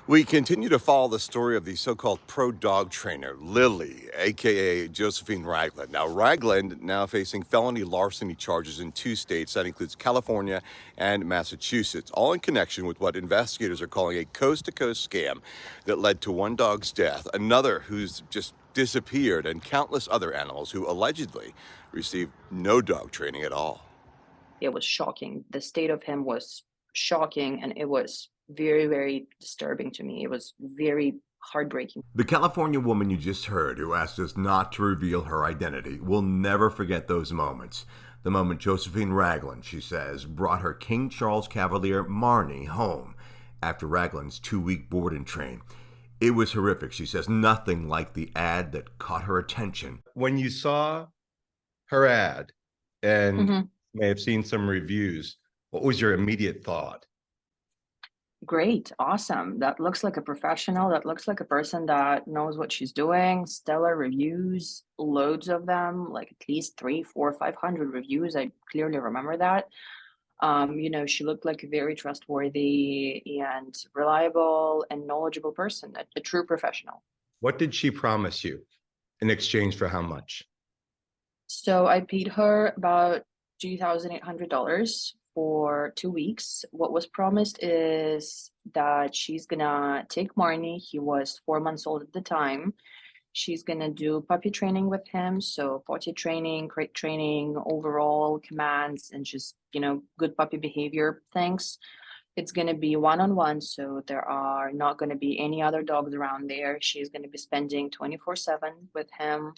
We continue to follow the story of the so-called pro dog trainer, Lily, aka Josephine Ragland. Now, Ragland now facing felony larceny charges in 2 states. That includes California and Massachusetts, all in connection with what investigators are calling a coast-to-coast scam that led to one dog's death, another who's just disappeared, and countless other animals who allegedly received no dog training at all. It was shocking. The state of him was shocking, and it was very, very disturbing to me. It was very heartbreaking. The California woman you just heard, who asked us not to reveal her identity, will never forget those moments. The moment Josephine Ragland, she says, brought her King Charles Cavalier Marnie home after Ragland's 2-week board and train. It was horrific, she says, nothing like the ad that caught her attention. When you saw her ad and Mhm. may have seen some reviews, what was your immediate thought? Great, awesome. That looks like a professional. That looks like a person that knows what she's doing. Stellar reviews, loads of them, like at least 3, 4, 500 reviews. I clearly remember that. She looked like a very trustworthy and reliable and knowledgeable person, a true professional. What did she promise you in exchange for how much? So I paid her about $2,800 for 2 weeks. What was promised is that she's gonna take Marnie. He was 4 months old at the time. She's gonna do puppy training with him. So potty training, crate training, overall commands, and just, good puppy behavior things. It's gonna be one-on-one, so there are not gonna be any other dogs around there. She's gonna be spending 24/7 with him,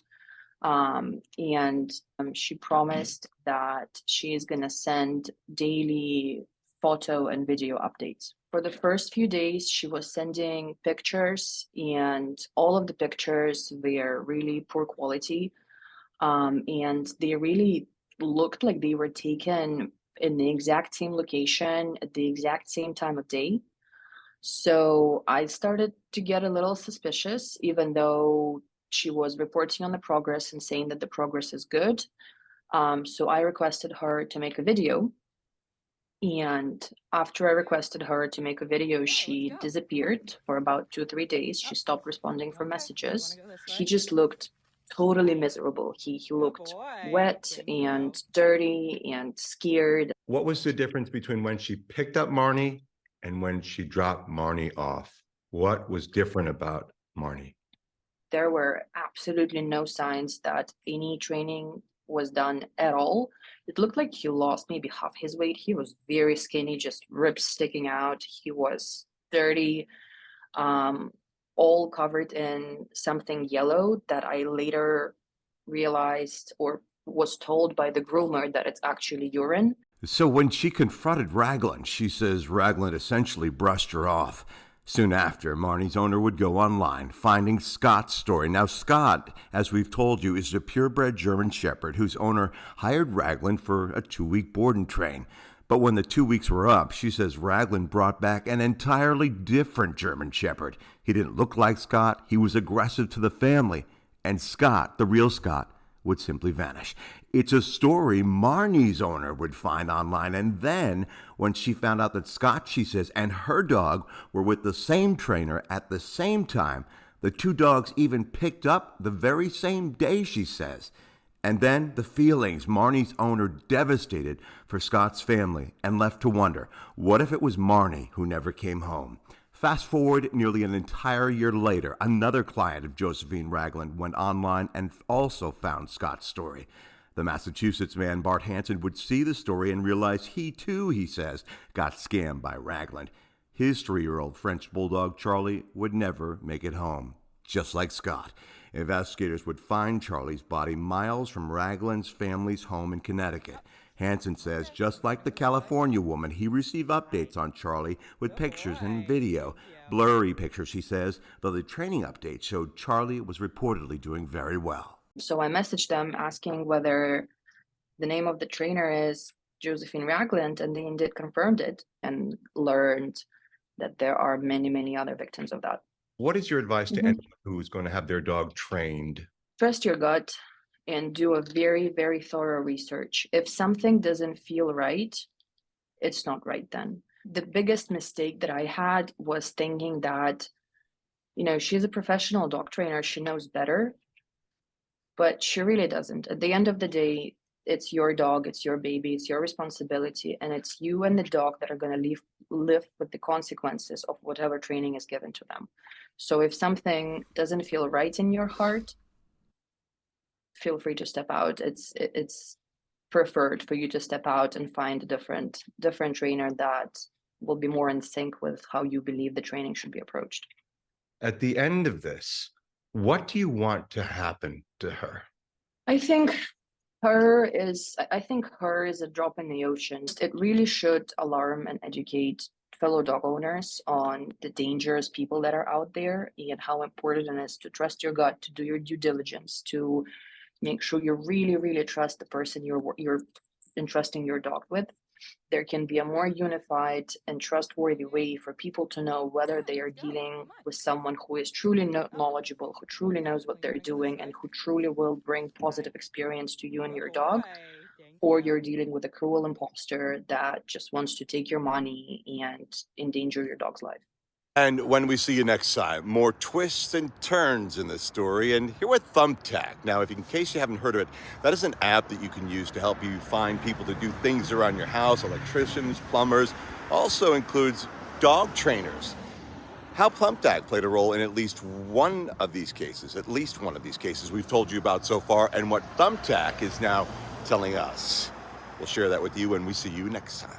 and she promised that she is going to send daily photo and video updates. For the first few days, she was sending pictures, and all of the pictures were really poor quality. And they really looked like they were taken in the exact same location at the exact same time of day. So I started to get a little suspicious, even though she was reporting on the progress and saying that the progress is good. So I requested her to make a video. And after I requested her to make a video, Yeah, let's she go. disappeared for about 2 or 3 days. Oh, She stopped responding for okay. You want to messages. go this He way? just looked totally miserable. He Good looked boy. wet Thank you. and dirty and scared. What was the difference between when she picked up Marnie and when she dropped Marnie off? What was different about Marnie? There were absolutely no signs that any training was done at all. It looked like he lost maybe half his weight. He was very skinny, just ribs sticking out. He was dirty, um, all covered in something yellow that I later realized or was told by the groomer that it's actually urine. So when she confronted Ragland, she says Ragland essentially brushed her off. Soon after, Marnie's owner would go online, finding Scott's story. Now, Scott, as we've told you, is a purebred German Shepherd whose owner hired Ragland for a 2-week board and train. But when the 2 weeks were up, she says Ragland brought back an entirely different German Shepherd. He didn't look like Scott, he was aggressive to the family. And Scott, the real Scott, would simply vanish. It's a story Marnie's owner would find online. And then, when she found out that Scott, she says, and her dog were with the same trainer at the same time, the two dogs even picked up the very same day, she says. And then the feelings, Marnie's owner devastated for Scott's family and left to wonder, what if it was Marnie who never came home? Fast forward nearly an entire year later, another client of Josephine Ragland went online and also found Scott's story. The Massachusetts man, Bart Hansen, would see the story and realize he too, he says, got scammed by Ragland. His 3-year-old French bulldog, Charlie, would never make it home, just like Scott. Investigators would find Charlie's body miles from Ragland's family's home in Connecticut. Hansen says, just like the California woman, he received updates on Charlie with Good pictures and boy. video. Thank you. Blurry pictures, he says, though the training update showed Charlie was reportedly doing very well. So I messaged them asking whether the name of the trainer is Josephine Ragland, and they indeed confirmed it and learned that there are many, many other victims of that. What is your advice to Mhm. anyone who's going to have their dog trained? Trust your gut and do a very, very thorough research. If something doesn't feel right, it's not right then. The biggest mistake that I had was thinking that, she's a professional dog trainer, she knows better, but she really doesn't. At the end of the day, it's your dog, it's your baby, it's your responsibility, and it's you and the dog that are going to live with the consequences of whatever training is given to them. So if something doesn't feel right in your heart, feel free to step out. It's preferred for you to step out and find a different trainer that will be more in sync with how you believe the training should be approached. At the end of this, what do you want to happen to her? I think her is a drop in the ocean. It really should alarm and educate fellow dog owners on the dangerous people that are out there and how important it is to trust your gut, to do your due diligence, to make sure you really, really trust the person you're entrusting your dog with. There can be a more unified and trustworthy way for people to know whether they are dealing with someone who is truly knowledgeable, who truly knows what they're doing, and who truly will bring positive experience to you and your dog, Okay, thank or you. you're dealing with a cruel imposter that just wants to take your money and endanger your dog's life. And when we see you next time, more twists and turns in this story. And here with Thumbtack. Now, in case you haven't heard of it, that is an app that you can use to help you find people to do things around your house, electricians, plumbers, also includes dog trainers. How Thumbtack played a role in at least one of these cases we've told you about so far, and what Thumbtack is now telling us. We'll share that with you when we see you next time.